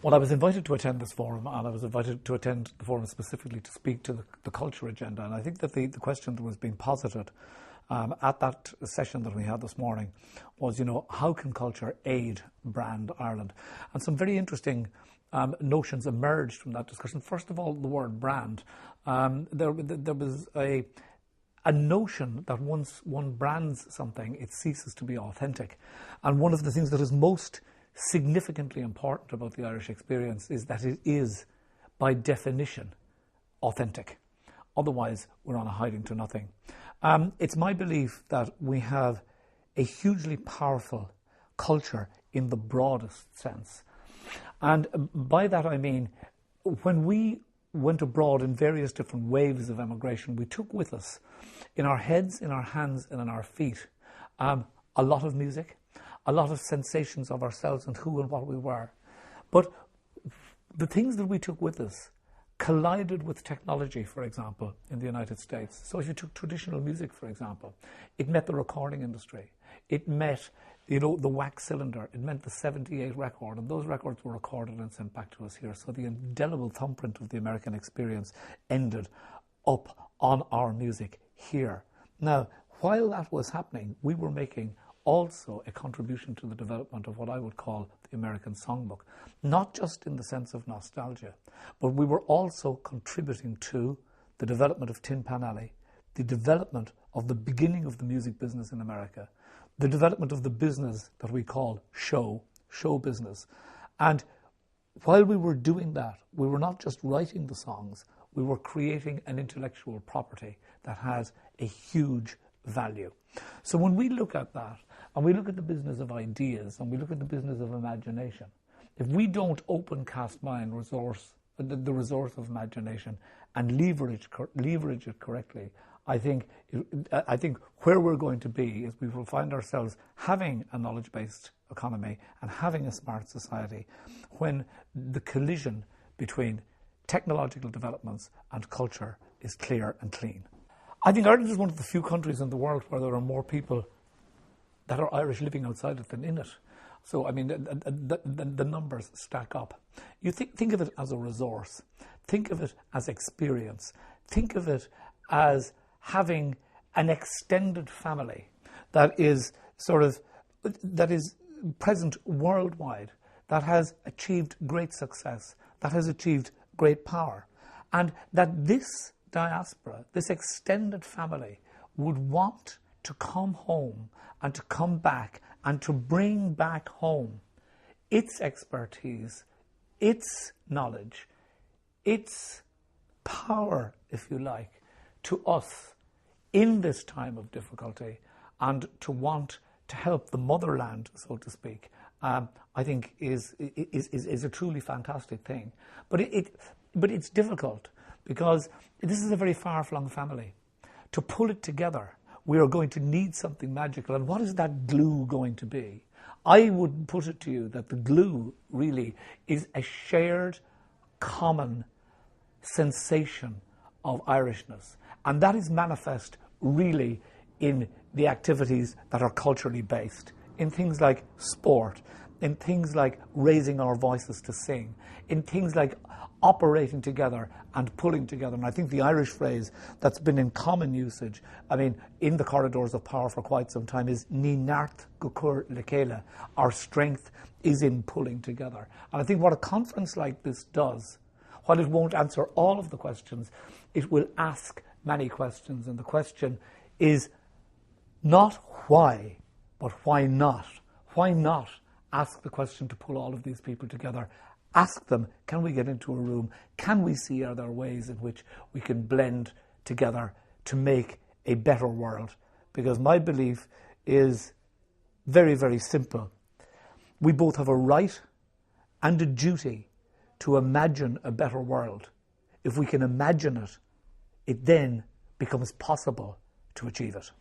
Well, I was invited to attend this forum, and I was invited to attend the forum specifically to speak to the culture agenda. And I think that the question that was being posited at that session that we had this morning was, how can culture aid Brand Ireland? And some very interesting notions emerged from that discussion. First of all, the word brand. There was a notion that once one brands something, it ceases to be authentic. And one of the things that is most significantly important about the Irish experience is that it is, by definition, authentic. Otherwise, we're on a hiding to nothing. It's my belief that we have a hugely powerful culture in the broadest sense. And by that I mean, when we went abroad in various different waves of emigration, we took with us, in our heads, in our hands, and in our feet, a lot of music, a lot of sensations of ourselves and who and what we were. But the things that we took with us collided with technology, for example, in the United States. So if you took traditional music, for example, it met the recording industry. It met, the wax cylinder. It meant the 78 record, and those records were recorded and sent back to us here. So the indelible thumbprint of the American experience ended up on our music here. Now, while that was happening, we were making also a contribution to the development of what I would call the American songbook, not just in the sense of nostalgia, but we were also contributing to the development of Tin Pan Alley, the development of the beginning of the music business in America, the development of the business that we call show business. And while we were doing that, we were not just writing the songs, we were creating an intellectual property that has a huge value. So when we look at that, and we look at the business of ideas, and we look at the business of imagination, if we don't open cast mind the resource of imagination and leverage it correctly, I think where we're going to be is we will find ourselves having a knowledge-based economy and having a smart society when the collision between technological developments and culture is clear and clean. I think Ireland is one of the few countries in the world where there are more people that are Irish living outside it than in it. So, I mean, the numbers stack up. You think of it as a resource. Think of it as experience. Think of it as having an extended family that is present worldwide, that has achieved great success, that has achieved great power, and that this diaspora, this extended family, would want to come home and to come back and to bring back home its expertise, its knowledge, its power, if you like, to us in this time of difficulty, and to want to help the motherland, so to speak, I think is a truly fantastic thing. But it's difficult because this is a very far-flung family. To pull it together, we are going to need something magical. And what is that glue going to be? I would put it to you that the glue really is a shared, common sensation of Irishness. And that is manifest really in the activities that are culturally based, in things like sport, in things like raising our voices to sing, in things like operating together and pulling together. And I think the Irish phrase that's been in common usage, I mean, in the corridors of power for quite some time, is Ní neart go cur le chéile. Our strength is in pulling together. And I think what a conference like this does, while it won't answer all of the questions, it will ask many questions. And the question is not why, but why not? Why not ask the question to pull all of these people together? Ask them, can we get into a room? Can we see, are there ways in which we can blend together to make a better world? Because my belief is very, very simple. We both have a right and a duty to imagine a better world. If we can imagine it, it then becomes possible to achieve it.